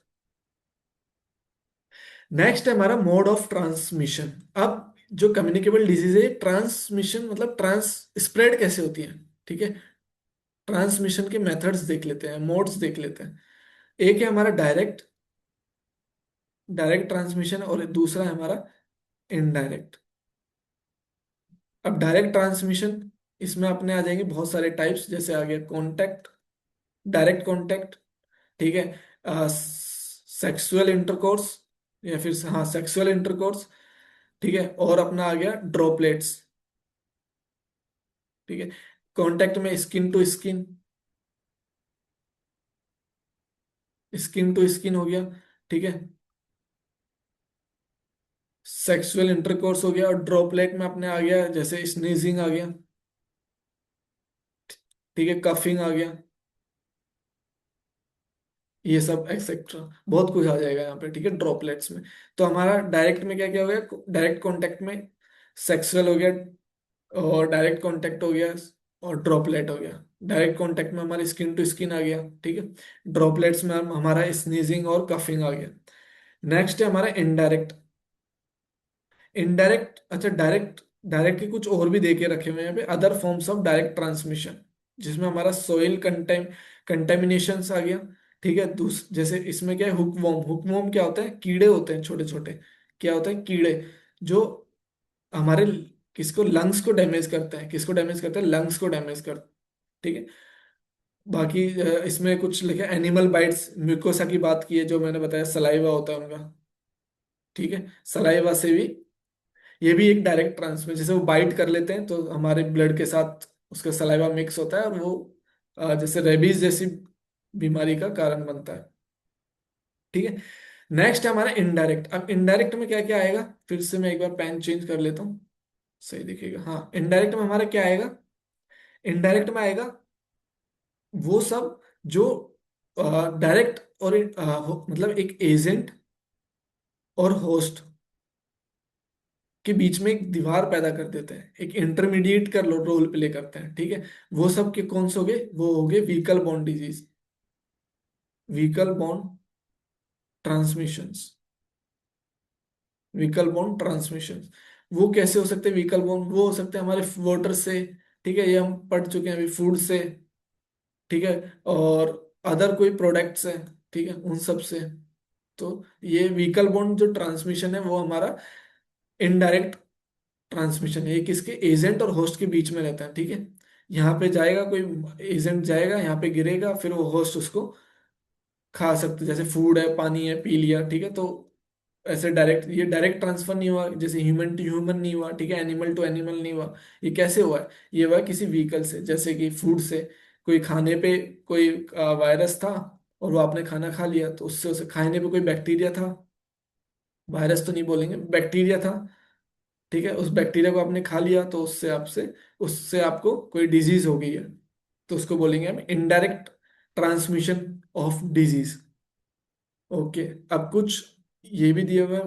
नेक्स्ट है हमारा मोड ऑफ ट्रांसमिशन। अब जो कम्युनिकेबल डिजीज है, ट्रांसमिशन मतलब ट्रांस स्प्रेड कैसे होती है, ठीक है। ट्रांसमिशन के मेथड्स देख लेते हैं, मोड्स देख लेते हैं। एक है हमारा डायरेक्ट, डायरेक्ट ट्रांसमिशन, और दूसरा है हमारा इनडायरेक्ट। अब डायरेक्ट ट्रांसमिशन, इसमें अपने आ जाएंगे बहुत सारे टाइप्स, जैसे आ गया कॉन्टैक्ट, डायरेक्ट कॉन्टैक्ट, ठीक है, सेक्सुअल इंटरकोर्स, या फिर हाँ सेक्सुअल इंटरकोर्स, ठीक है, और अपना आ गया ड्रॉपलेट्स, ठीक है। कांटेक्ट में skin to skin, skin to skin हो गया, ठीक है। सेक्सुअल इंटरकोर्स हो गया, और ड्रॉपलेट में अपने आ गया जैसे स्नीजिंग आ गया, ठीक है, कफिंग आ गया, ये सब एक्सेट्रा बहुत कुछ आ जाएगा यहाँ पे, ठीक है, ड्रॉपलेट्स में। तो हमारा डायरेक्ट में क्या क्या हो गया, डायरेक्ट कांटेक्ट में सेक्सुअल हो गया, और डायरेक्ट कांटेक्ट हो गया, और ड्रॉपलेट हो गया। डायरेक्ट कांटेक्ट में हमारी स्किन टू स्किन आ गया, ठीक है। ड्रॉपलेट्स में हमारा स्नीजिंग और कफिंग आ गया। नेक्स्ट है हमारा इनडायरेक्ट। इनडायरेक्ट, अच्छा डायरेक्ट, डायरेक्ट के कुछ और भी देके रखे हुए हैं यहाँ पे, other forms of direct transmission, जिसमें हमारा सोइल कंटेमिनेशन आ गया, ठीक है। जैसे इसमें क्या है, हुकवॉर्म। हुकवॉर्म क्या होता है, कीड़े होते हैं छोटे छोटे, क्या होता है, कीड़े, जो हमारे किसको, लंग्स को डैमेज करते हैं, किसको डैमेज करते हैं, लंग्स को डैमेज करते हैं, ठीक है। बाकी इसमें कुछ लिखे एनिमल बाइट्स, म्यूकोसा की बात की है, जो मैंने बताया सलाइवा होता है उनका, ठीक है। सलाइवा से भी, ये भी एक डायरेक्ट ट्रांसमिशन, जैसे वो बाइट कर लेते हैं तो हमारे ब्लड के साथ उसका सलाइवा मिक्स होता है, और वो जैसे रेबीज जैसी बीमारी का कारण बनता है, ठीक है। नेक्स्ट है हमारा इनडायरेक्ट। अब इनडायरेक्ट में क्या क्या आएगा, फिर से मैं एक बार पेन चेंज कर लेता हूँ, सही दिखेगा। हाँ, इनडायरेक्ट में हमारा क्या आएगा, इनडायरेक्ट में आएगा वो सब जो डायरेक्ट और मतलब एक एजेंट और होस्ट के बीच में एक दीवार पैदा कर देते हैं, एक इंटरमीडिएट का रोल प्ले करते हैं, ठीक है। वो सब के कौन से हो गए, वो हो गए vehicle bond disease, vehicle bond transmissions, vehicle bond transmission. वो कैसे हो सकते हैं व्हीकल बॉन्ड, वो हो सकते हैं हमारे वाटर से, ठीक है, ये हम पढ़ चुके हैं अभी, फूड से, ठीक है, और अदर कोई प्रोडक्ट्स हैं, ठीक है, उन सब से। तो ये व्हीकल बॉन्ड जो ट्रांसमिशन है वो हमारा इनडायरेक्ट ट्रांसमिशन है, ये किसके, एजेंट और होस्ट के बीच में रहता है, ठीक है। यहाँ पे जाएगा कोई, एजेंट जाएगा यहाँ पे गिरेगा, फिर वो होस्ट उसको खा सकते, जैसे फूड है, पानी है, पी लिया, ठीक है। तो ऐसे डायरेक्ट, ये डायरेक्ट ट्रांसफर नहीं हुआ, जैसे ह्यूमन टू ह्यूमन नहीं हुआ, ठीक है, एनिमल टू एनिमल नहीं हुआ। ये कैसे हुआ है, ये हुआ है किसी व्हीकल से, जैसे कि फूड से, कोई खाने पे कोई वायरस था, और वो आपने खाना खा लिया, तो उससे उसे खाने पे कोई बैक्टीरिया था, वायरस तो नहीं बोलेंगे, बैक्टीरिया था, ठीक है। उस बैक्टीरिया को आपने खा लिया, तो उससे आपसे, उससे आपको कोई डिजीज हो गई है, तो उसको बोलेंगे हम indirect transmission of disease. Okay. अब कुछ ये भी दिए हुए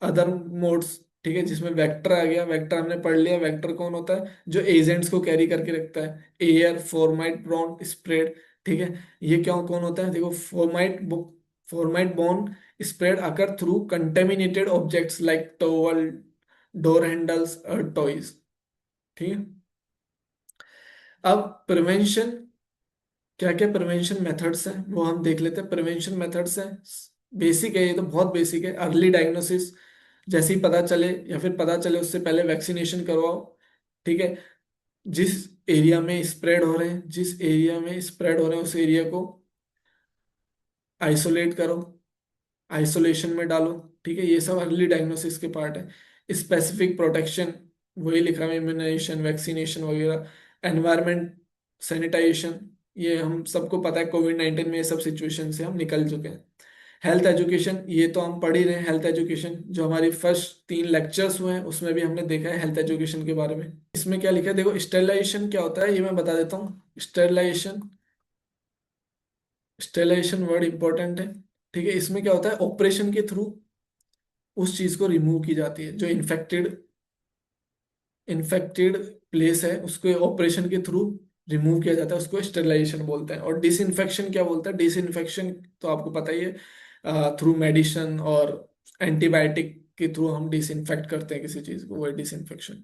अदर मोड्स, ठीक है, जिसमें वेक्टर आ गया। वेक्टर हमने पढ़ लिया, वेक्टर कौन होता है, जो एजेंट्स को कैरी करके रखता है, एयर, फॉर्माइट, ब्रॉन, स्प्रेड, ठीक है। ये क्या कौन होता है, देखो, fomite borne spread occur through contaminated objects like towel, door handles और टॉयज, ठीक है। अब प्रिवेंशन, क्या क्या प्रिवेंशन मेथड्स हैं वो हम देख लेते हैं। प्रिवेंशन मेथड्स हैं, बेसिक है, ये तो बहुत बेसिक है। अर्ली डायग्नोसिस, जैसे ही पता चले या फिर पता चले उससे पहले वैक्सीनेशन करवाओ, ठीक है। जिस एरिया में स्प्रेड हो रहे हैं, जिस एरिया में स्प्रेड हो रहे हैं उस एरिया को आइसोलेट करो, आइसोलेशन में डालो, ठीक है। ये सब अर्ली डायग्नोसिस के पार्ट है। स्पेसिफिक प्रोटेक्शन, वही लिखा है, इम्यूनाइजेशन, वैक्सीनेशन वगैरह। एनवायरमेंट, सैनिटाइजेशन, ये हम सबको पता है, कोविड-19 में ये सब सिचुएशन से हम निकल चुके हैं। हेल्थ एजुकेशन, ये तो हम पढ़ ही रहे हैं, हेल्थ एजुकेशन जो हमारी फर्स्ट 3 लेक्चर्स हुए हैं उसमें भी हमने देखा है हेल्थ एजुकेशन के बारे में। इसमें क्या लिखा है, देखो, स्टेरिलाइजेशन क्या होता है ये मैं बता देता हूँ। स्टेरिलाइजेशन, स्टेरिलाइजेशन वर्ड इंपॉर्टेंट है, ठीक है। इसमें क्या होता है, ऑपरेशन के थ्रू उस चीज को रिमूव की जाती है, जो इन्फेक्टेड, इन्फेक्टेड प्लेस है उसको ऑपरेशन के थ्रू रिमूव किया जाता है, उसको स्टेरिलाइजेशन बोलते हैं। और डिसइंफेक्शन क्या बोलता है, डिसइंफेक्शन तो आपको पता ही है, थ्रू मेडिसिन और एंटीबायोटिक के थ्रू हम डिसइंफेक्ट करते हैं किसी चीज को, वो डिसइंफेक्शन।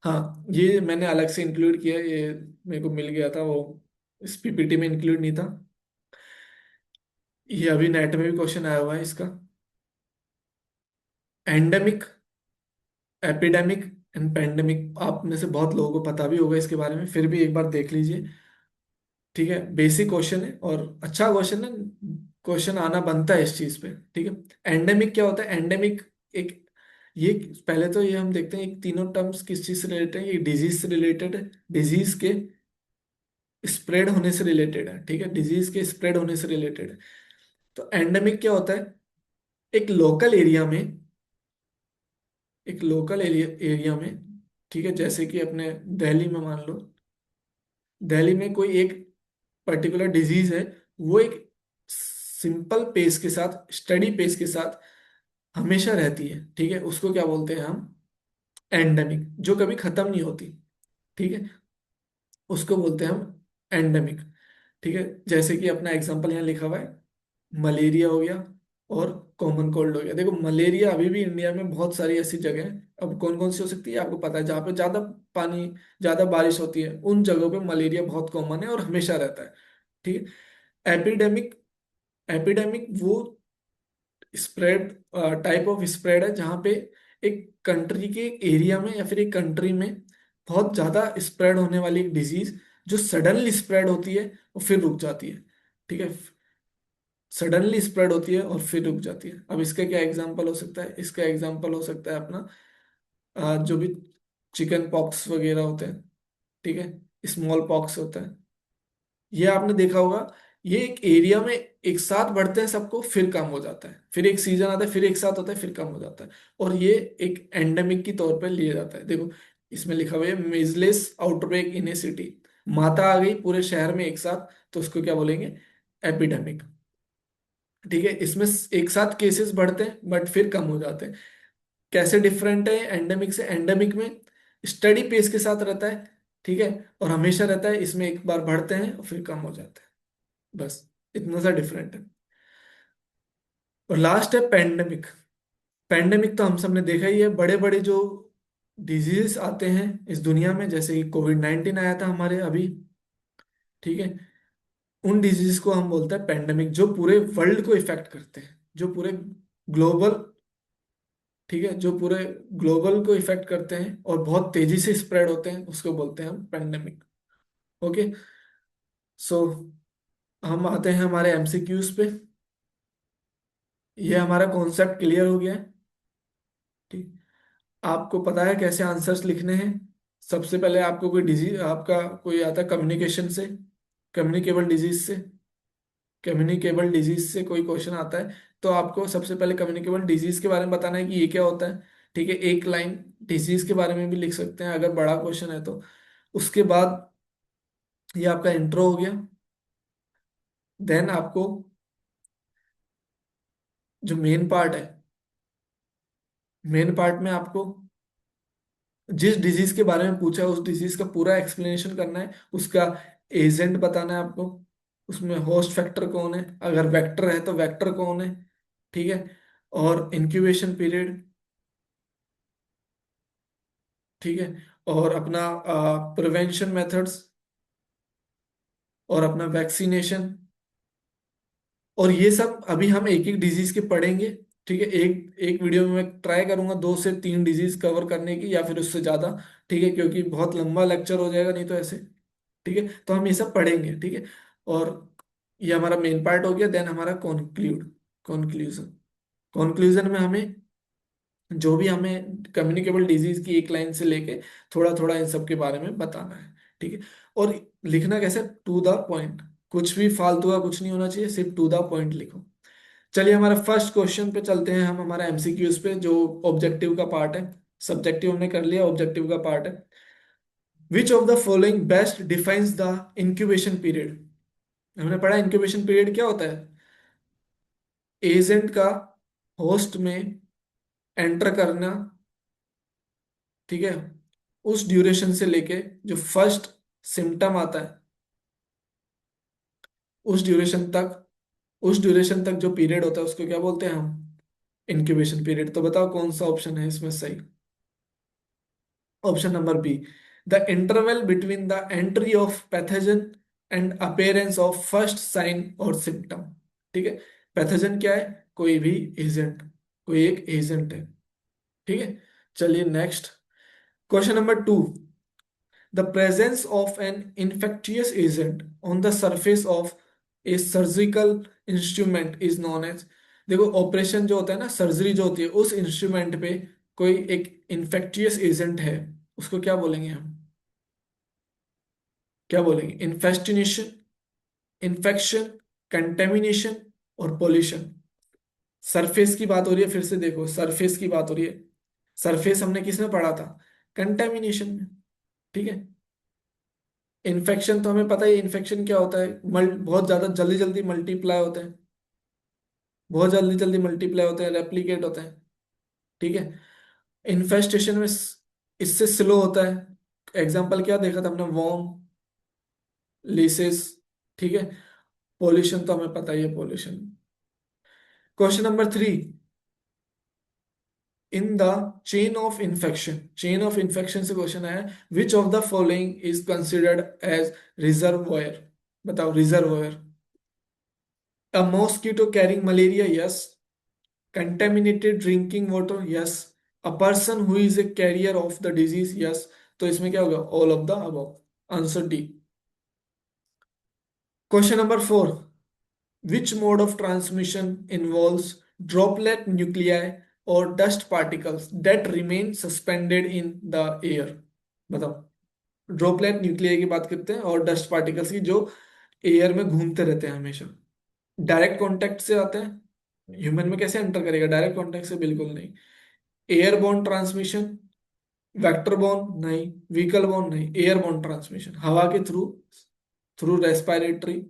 हाँ, ये मैंने अलग से इंक्लूड किया, ये मेरे को मिल गया था, वो इस पीपीटी में इंक्लूड नहीं था। ये अभी नेट में भी क्वेश्चन आया हुआ है इसका। एंडेमिक, एपिडेमिक एंड पेंडेमिक, आप में से बहुत लोगों को पता भी होगा इसके बारे में, फिर भी एक बार देख लीजिए। ठीक है, बेसिक क्वेश्चन है और अच्छा क्वेश्चन है, क्वेश्चन आना बनता है इस चीज पे। ठीक है, एंडेमिक क्या होता है? एंडेमिक एक, ये पहले तो ये हम देखते हैं, एक तीनों टर्म्स किस चीज से रिलेटेड है। ये डिजीज से रिलेटेड है, डिजीज के स्प्रेड होने से रिलेटेड है। ठीक है, डिजीज के स्प्रेड होने से रिलेटेड है। तो एंडेमिक क्या होता है? एक लोकल एरिया में, एक लोकल एरिया एरिया में, ठीक है, जैसे कि अपने दिल्ली में मान लो, दिल्ली में कोई एक पर्टिकुलर डिजीज है, वो एक सिंपल पेस के साथ, स्टडी पेस के साथ हमेशा रहती है। ठीक है, उसको क्या बोलते हैं हम? एंडेमिक, जो कभी खत्म नहीं होती। ठीक है, उसको बोलते हैं हम एंडेमिक। ठीक है, जैसे कि अपना एग्जांपल यहाँ लिखा हुआ है, मलेरिया हो गया और कॉमन कोल्ड हो गया। देखो, मलेरिया अभी भी इंडिया में बहुत सारी ऐसी जगह हैं, अब कौन कौन सी हो सकती है आपको पता है, जहाँ पे ज्यादा पानी, ज्यादा बारिश होती है, उन जगहों पे मलेरिया बहुत कॉमन है और हमेशा रहता है। ठीक है, एपिडेमिक, एपिडेमिक वो स्प्रेड, टाइप ऑफ स्प्रेड है जहाँ पे एक कंट्री के एरिया में या फिर एक कंट्री में बहुत ज्यादा स्प्रेड होने वाली एक डिजीज, जो सडनली स्प्रेड होती है और फिर रुक जाती है। ठीक है, सडनली स्प्रेड होती है और फिर रुक जाती है। अब इसका क्या एग्जांपल हो सकता है? इसका एग्जांपल हो सकता है अपना जो भी चिकन पॉक्स वगैरह होते हैं, ठीक है, स्मॉल पॉक्स होता है, ये आपने देखा होगा। ये एक एरिया में एक साथ बढ़ते हैं सबको, फिर कम हो जाता है, फिर एक सीजन आता है, फिर एक साथ होता है, फिर कम हो जाता है, और ये एक एंडेमिक की तौर पर लिया जाता है। देखो, इसमें लिखा हुआ है मेजलेस आउटब्रेक इन ए सिटी, माता आ गई पूरे शहर में एक साथ, तो उसको क्या बोलेंगे? एपिडेमिक। ठीक है, इसमें एक साथ केसेस बढ़ते हैं बट फिर कम हो जाते हैं। कैसे डिफरेंट है एंडेमिक से? एंडेमिक में स्टडी पेस के साथ रहता है, ठीक है, और हमेशा रहता है, इसमें एक बार बढ़ते हैं और फिर कम हो जाते हैं, बस इतना सा डिफरेंट है। और लास्ट है पेंडेमिक। पेंडेमिक तो हम सब ने देखा ही है, बड़े बड़े जो डिजीज आते हैं इस दुनिया में, जैसे कि कोविड-19 आया था हमारे अभी, ठीक है, उन डिजीज को हम बोलते हैं पेंडेमिक, जो पूरे वर्ल्ड को इफेक्ट करते हैं, जो पूरे ग्लोबल, ठीक है, जो पूरे ग्लोबल को इफेक्ट करते हैं और बहुत तेजी से स्प्रेड होते हैं, उसको बोलते हैं हम पेंडेमिक। ओके, सो हम आते हैं हमारे एमसीक्यूज पे। ये हमारा कॉन्सेप्ट क्लियर हो गया है? ठीक, आपको पता है कैसे आंसर्स लिखने हैं? सबसे पहले आपको कोई डिजीज, आपका कोई आता है कम्युनिकेशन से, कम्युनिकेबल डिजीज से, कम्युनिकेबल डिजीज से कोई क्वेश्चन आता है, तो आपको सबसे पहले कम्युनिकेबल डिजीज के बारे में बताना है कि ये क्या होता है। ठीक है, एक लाइन डिजीज के बारे में भी लिख सकते हैं अगर बड़ा क्वेश्चन है तो। उसके बाद ये आपका इंट्रो हो गया। देन आपको जो मेन पार्ट है, मेन पार्ट में आपको जिस डिजीज के बारे में पूछा है उस डिजीज का पूरा एक्सप्लेनेशन करना है, उसका एजेंट बताना है आपको, उसमें होस्ट फैक्टर कौन है, अगर वेक्टर है तो वेक्टर कौन है, ठीक है, और इंक्यूबेशन पीरियड, ठीक है, और अपना प्रिवेंशन मेथड्स, और अपना वैक्सीनेशन। और ये सब अभी हम एक एक डिजीज के पढ़ेंगे। ठीक है, एक एक वीडियो में मैं ट्राई करूंगा 2 से 3 डिजीज कवर करने की, या फिर उससे ज्यादा। ठीक है, क्योंकि बहुत लंबा लेक्चर हो जाएगा नहीं तो ऐसे। ठीक है, तो हम ये सब पढ़ेंगे। ठीक है, और ये हमारा मेन पार्ट हो गया। देन हमारा कॉन्क्लूजन, कॉन्क्लूजन में हमें जो भी हमें कम्युनिकेबल डिजीज की एक लाइन से लेके थोड़ा थोड़ा इन सब के बारे में बताना है। ठीक है, और लिखना कैसे? टू द पॉइंट, कुछ भी फालतू का कुछ नहीं होना चाहिए, सिर्फ टू द पॉइंट लिखो। चलिए हमारा फर्स्ट क्वेश्चन पे चलते हैं हम, हमारा एमसीक्यूज पे, जो ऑब्जेक्टिव का पार्ट है। सब्जेक्टिव हमने कर लिया, ऑब्जेक्टिव का पार्ट है। विच of the following best defines the incubation period? हमने पढ़ा इंक्यूबेशन पीरियड क्या होता है? एजेंट का होस्ट में एंटर करना, ठीक है, उस ड्यूरेशन से लेके जो फर्स्ट सिम्टम आता है उस ड्यूरेशन तक, उस ड्यूरेशन तक जो पीरियड होता है उसको क्या बोलते हैं हम? Incubation period. तो बताओ कौन सा ऑप्शन है इसमें सही। Option number B, the interval between the entry of pathogen and appearance of first sign और सिम्टम। ठीक है, पैथोजन क्या है? कोई भी एजेंट, कोई एक एजेंट है। ठीक है, चलिए next. Question number two, the presence of an infectious agent on the surface of a surgical instrument is known as. देखो ऑपरेशन जो होता है ना, सर्जरी जो होती है, उस इंस्ट्रूमेंट पे कोई एक इन्फेक्टियस एजेंट है, उसको क्या बोलेंगे हम? क्या बोलेंगे? इन्फेस्टिनेशन, इन्फेक्शन, कंटेमिनेशन और पोल्यूशन। सरफेस की बात हो रही है, फिर से देखो सरफेस की बात हो रही है। सरफेस हमने किस में पढ़ा था? कंटेमिनेशन में। ठीक है, इन्फेक्शन तो हमें पता ही, इन्फेक्शन क्या होता है? बहुत ज्यादा जल्दी जल्दी मल्टीप्लाई होते हैं, बहुत जल्दी जल्दी मल्टीप्लाई होते हैं, रेप्लिकेट होते हैं। ठीक है, इन्फेस्टेशन में इससे स्लो होता है। एग्जाम्पल क्या देखा था हमने? Worm, lices. ठीक है, पोल्यूशन तो हमें पता ही है, pollution. Question number three, in the chain of infection, chain of infection से क्वेश्चन आया, which of the following is considered as reservoir. बताओ reservoir. A mosquito carrying malaria, yes. Contaminated drinking water, yes. A person who is a carrier of the disease, yes. तो इसमें क्या होगा? All of the above, answer D. Question number four, which mode of transmission involves droplet nuclei or dust particles that remain suspended in the air। बताओ, droplet nuclei की बात करते हैं और डस्ट पार्टिकल्स की, जो एयर में घूमते रहते हैं हमेशा। डायरेक्ट कांटेक्ट से आते हैं, ह्यूमन में कैसे एंटर करेगा? डायरेक्ट कांटेक्ट से बिल्कुल नहीं। एयरबोर्न ट्रांसमिशन, वेक्टर बोर्न नहीं, व्हीकल बोर्न नहीं, एयरबोर्न ट्रांसमिशन, हवा के थ्रू, थ्रू रेस्पिरेटरी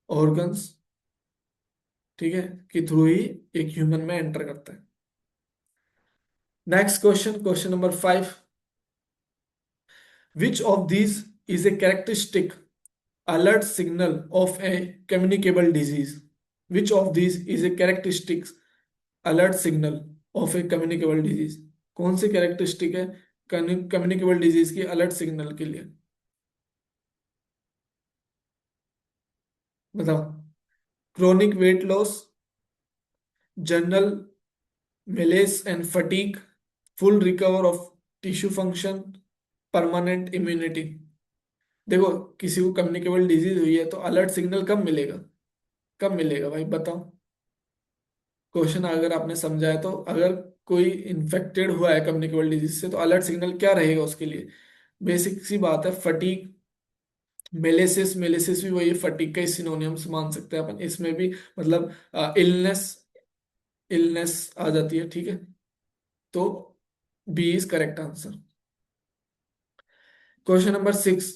ऑर्गन्स, ठीक है, के थ्रू ही एक ह्यूमन में एंटर करता है। Next question, question number five, which of these is a characteristic alert signal of A communicable disease. Which of these is a characteristic alert signal of A communicable disease. कौन सी characteristic है communicable disease की alert signal के लिए? बताओ। Chronic weight loss, general Malus and fatigue, full recover of tissue function, permanent immunity. देखो, किसी को communicable disease हुई है तो अलर्ट सिग्नल कब मिलेगा? कब मिलेगा भाई बताओ। क्वेश्चन अगर आपने समझा है तो, अगर कोई इन्फेक्टेड हुआ है कम्युनिकेबल डिजीज से तो अलर्ट सिग्नल क्या रहेगा उसके लिए? बेसिक सी बात है, फटीग, मेलेसिस, मेलेसिस भी वही फटीग का सिनोनियम्स मान सकते हैं अपन इसमें भी, मतलब इलनेस, इलनेस आ जाती है। ठीक है, तो B is correct answer. Question number six,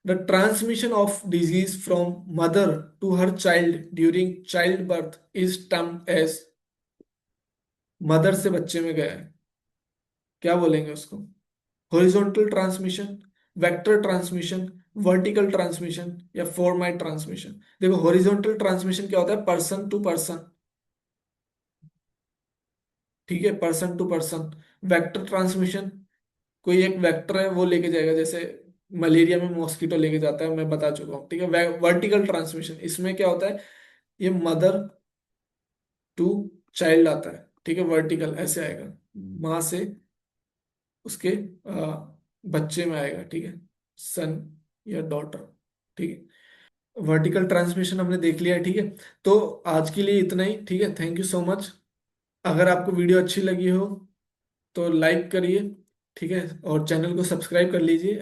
the transmission of disease from mother to her child during child birth is termed as. Mother से बच्चे में गया है, क्या बोलेंगे उसको? Horizontal transmission, vector transmission, vertical transmission या फॉर्माइट ट्रांसमिशन। देखो हॉरिजॉन्टल ट्रांसमिशन क्या होता है? Person to person. ठीक है, person to person. Vector transmission, कोई एक वेक्टर है वो लेके जाएगा, जैसे मलेरिया में मॉस्किटो लेके जाता है, मैं बता चुका हूँ। ठीक है, वर्टिकल ट्रांसमिशन, इसमें क्या होता है? ये मदर टू चाइल्ड आता है। ठीक है, वर्टिकल ऐसे आएगा, माँ से उसके बच्चे में आएगा। ठीक है, सन या डॉटर। ठीक है, वर्टिकल ट्रांसमिशन हमने देख लिया है। ठीक है, तो आज के लिए इतना ही। ठीक है, थैंक यू सो मच। अगर आपको वीडियो अच्छी लगी हो तो लाइक करिए, ठीक है, और चैनल को सब्सक्राइब कर लीजिए।